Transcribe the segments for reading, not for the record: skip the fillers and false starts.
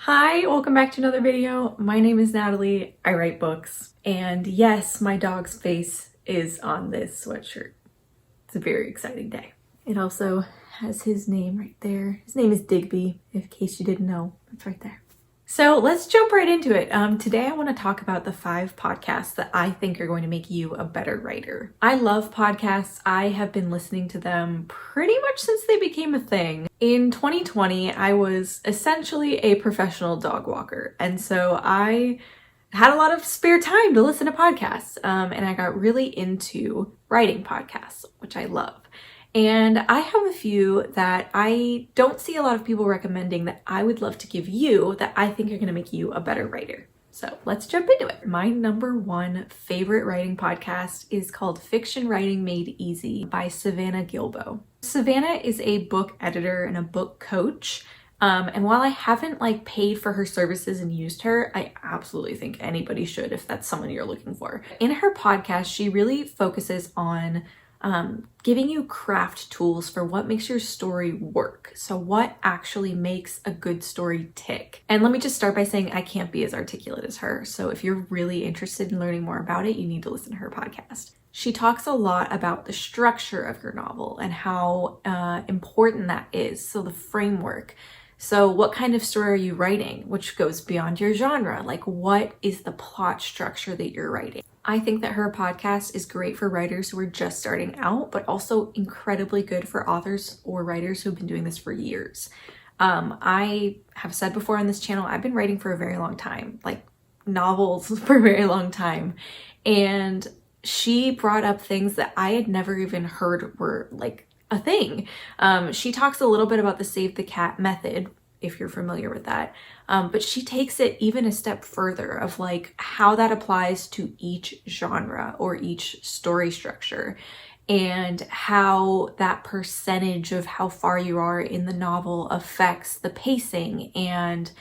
Hi, welcome back to another video. My name is Natalie. I write books. And yes, my dog's face is on this sweatshirt. It's a very exciting day. It also has his name right there. His name is Digby, in case you didn't know. It's right there. So let's jump right into it. Today I want to talk about the 5 podcasts that I think are going to make you a better writer. I love podcasts. I have been listening to them pretty much since they became a thing. In 2020, I was essentially a professional dog walker. And so I had a lot of spare time to listen to podcasts. And I got really into writing podcasts, which I love. And I have a few that I don't see a lot of people recommending that I would love to give you that I think are going to make you a better writer. So let's jump into it. My number 1 favorite writing podcast is called Fiction Writing Made Easy by Savannah Gilbo. Savannah is a book editor and a book coach. And while I haven't paid for her services and used her, I absolutely think anybody should if that's someone you're looking for. In her podcast, she really focuses on giving you craft tools for what makes your story work. So what actually makes a good story tick. And let me just start by saying I can't be as articulate as her. So if you're really interested in learning more about it, you need to listen to her podcast. She talks a lot about the structure of your novel and how important that is. So the framework. So what kind of story are you writing, which goes beyond your genre? What is the plot structure that you're writing? I think that her podcast is great for writers who are just starting out, but also incredibly good for authors or writers who've been doing this for years. I have said before on this channel, I've been writing for a very long time, novels for a very long time. And she brought up things that I had never even heard were a thing. She talks a little bit about the Save the Cat method, if you're familiar with that. But she takes it even a step further of how that applies to each genre or each story structure and how that percentage of how far you are in the novel affects the pacing and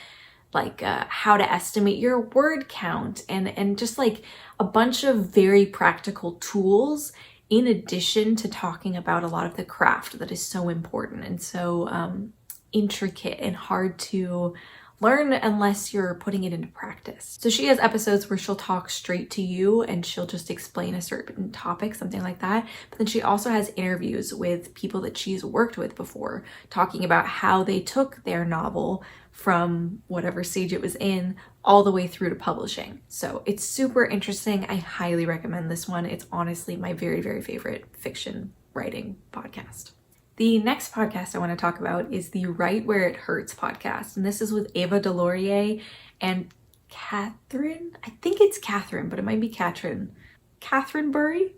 how to estimate your word count and just a bunch of very practical tools in addition to talking about a lot of the craft that is so important and so intricate and hard to learn unless you're putting it into practice. So she has episodes where she'll talk straight to you and she'll just explain a certain topic, something like that. But then she also has interviews with people that she's worked with before, talking about how they took their novel from whatever stage it was in all the way through to publishing. So it's super interesting. I highly recommend this one. It's honestly my very, very favorite fiction writing podcast. The next podcast I want to talk about is the Write Where It Hurts podcast. And this is with Ava DeLaurier and Catherine. I think it's Catherine, but it might be Katrin. Catherine Berry?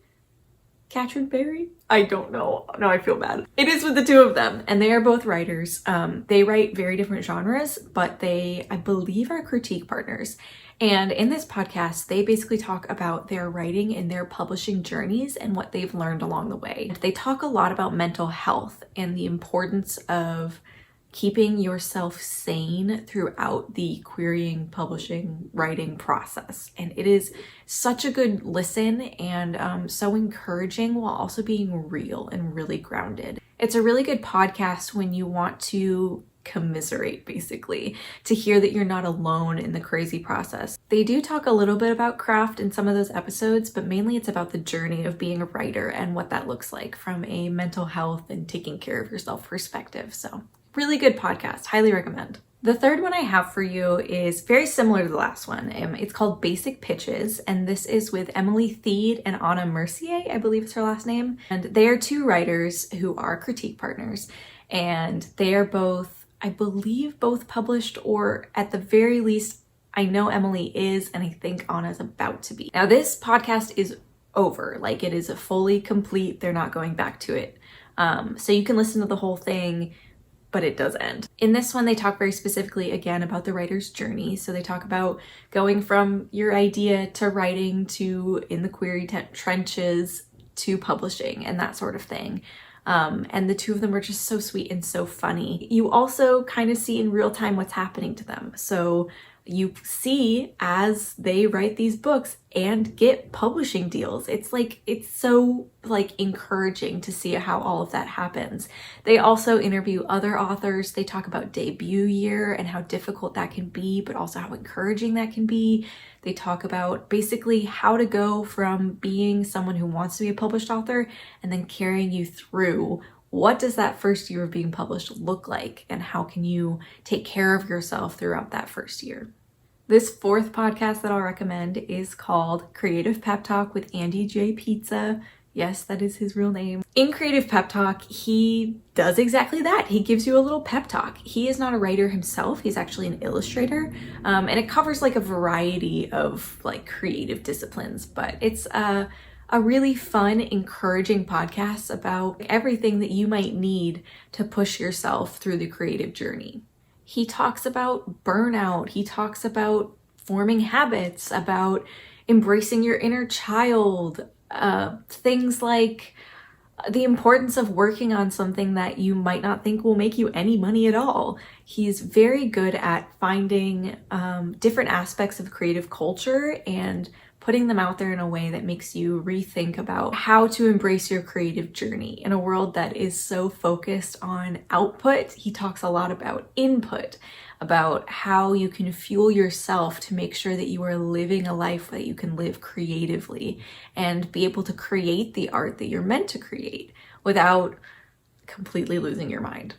Katrin Berry? I don't know. No, I feel bad. It is with the two of them, and they are both writers. They write very different genres, but they, I believe, are critique partners. And in this podcast, they basically talk about their writing and their publishing journeys and what they've learned along the way. They talk a lot about mental health and the importance of keeping yourself sane throughout the querying, publishing, writing process. And it is such a good listen and so encouraging while also being real and really grounded. It's a really good podcast when you want to commiserate, basically, to hear that you're not alone in the crazy process. They do talk a little bit about craft in some of those episodes, but mainly it's about the journey of being a writer and what that looks like from a mental health and taking care of yourself perspective. So really good podcast, highly recommend. The third one I have for you is very similar to the last one. It's called Basic Pitches, and this is with Emily Thied and Anna Mercier, I believe is her last name. And they are 2 writers who are critique partners, and they are both, I believe, both published, or at the very least, I know Emily is, and I think Anna's about to be. Now this podcast is over, it is fully complete. They're not going back to it. So you can listen to the whole thing, but it does end. In this one, they talk very specifically again about the writer's journey. So they talk about going from your idea to writing to in the query trenches to publishing and that sort of thing. And the 2 of them are just so sweet and so funny. You also kind of see in real time what's happening to them. So you see as they write these books and get publishing deals. It's so encouraging to see how all of that happens. They also interview other authors. They talk about debut year and how difficult that can be, but also how encouraging that can be. They talk about basically how to go from being someone who wants to be a published author and then carrying you through. What does that first year of being published look like, and how can you take care of yourself throughout that first year? This fourth podcast that I'll recommend is called Creative Pep Talk with Andy J. Pizza. Yes, that is his real name. In Creative Pep Talk, he does exactly that. He gives you a little pep talk. He is not a writer himself. He's actually an illustrator. And it covers a variety of creative disciplines, but it's a really fun, encouraging podcast about everything that you might need to push yourself through the creative journey. He talks about burnout. He talks about forming habits, about embracing your inner child, things like the importance of working on something that you might not think will make you any money at all. He's very good at finding different aspects of creative culture and putting them out there in a way that makes you rethink about how to embrace your creative journey in a world that is so focused on output. He talks a lot about input, about how you can fuel yourself to make sure that you are living a life that you can live creatively and be able to create the art that you're meant to create without completely losing your mind.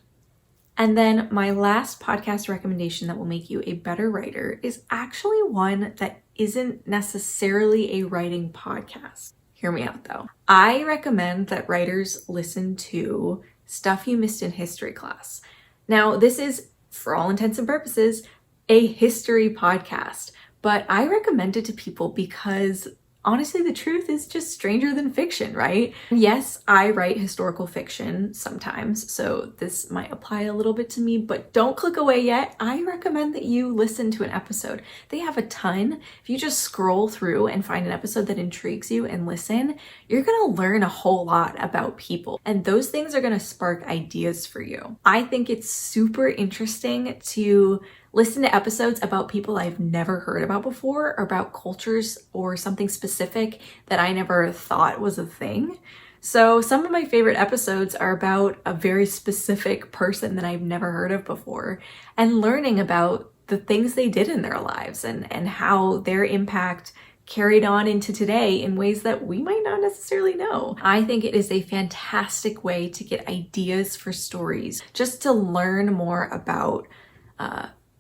And then my last podcast recommendation that will make you a better writer is actually one that isn't necessarily a writing podcast. Hear me out though. I recommend that writers listen to Stuff You Missed in History Class. Now, this is, for all intents and purposes, a history podcast, but I recommend it to people because honestly, the truth is just stranger than fiction, right? Yes, I write historical fiction sometimes, so this might apply a little bit to me, but don't click away yet. I recommend that you listen to an episode. They have a ton. If you just scroll through and find an episode that intrigues you and listen, you're gonna learn a whole lot about people, and those things are gonna spark ideas for you. I think it's super interesting to listen to episodes about people I've never heard about before, or about cultures or something specific that I never thought was a thing. So some of my favorite episodes are about a very specific person that I've never heard of before, and learning about the things they did in their lives and how their impact carried on into today in ways that we might not necessarily know. I think it is a fantastic way to get ideas for stories, just to learn more about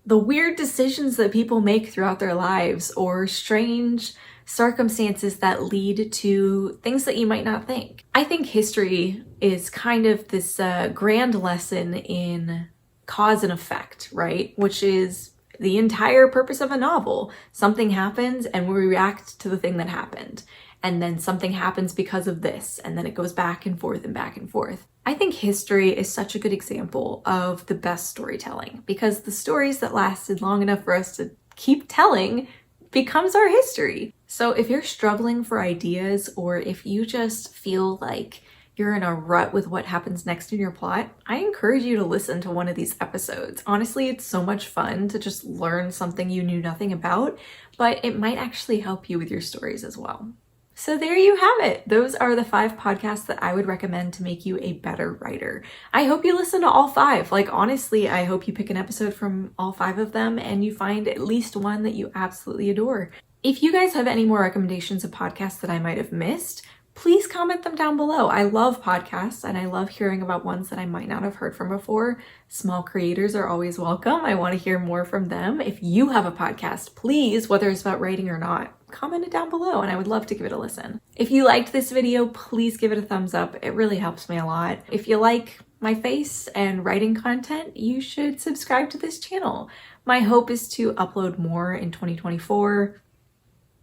the weird decisions that people make throughout their lives, or strange circumstances that lead to things that you might not think. I think history is kind of this grand lesson in cause and effect, right? Which is the entire purpose of a novel. Something happens and we react to the thing that happened. And then something happens because of this, and then it goes back and forth and back and forth. I think history is such a good example of the best storytelling, because the stories that lasted long enough for us to keep telling becomes our history. So if you're struggling for ideas, or if you just feel like you're in a rut with what happens next in your plot, I encourage you to listen to one of these episodes. Honestly, it's so much fun to just learn something you knew nothing about, but it might actually help you with your stories as well. So there you have it. Those are the 5 podcasts that I would recommend to make you a better writer. I hope you listen to all 5. Honestly, I hope you pick an episode from all 5 of them and you find at least one that you absolutely adore. If you guys have any more recommendations of podcasts that I might have missed, please comment them down below. I love podcasts and I love hearing about ones that I might not have heard from before. Small creators are always welcome. I want to hear more from them. If you have a podcast, please, whether it's about writing or not, comment it down below and I would love to give it a listen. If you liked this video, please give it a thumbs up. It really helps me a lot. If you like my face and writing content, you should subscribe to this channel. My hope is to upload more in 2024.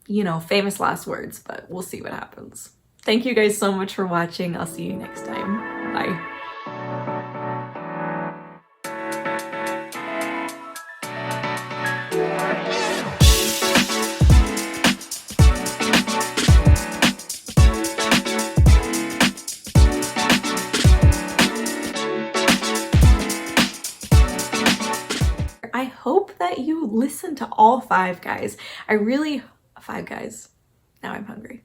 You know, famous last words, but we'll see what happens. Thank you guys so much for watching. I'll see you next time. Bye. I hope that you listen to all 5 guys. Five Guys. Now I'm hungry.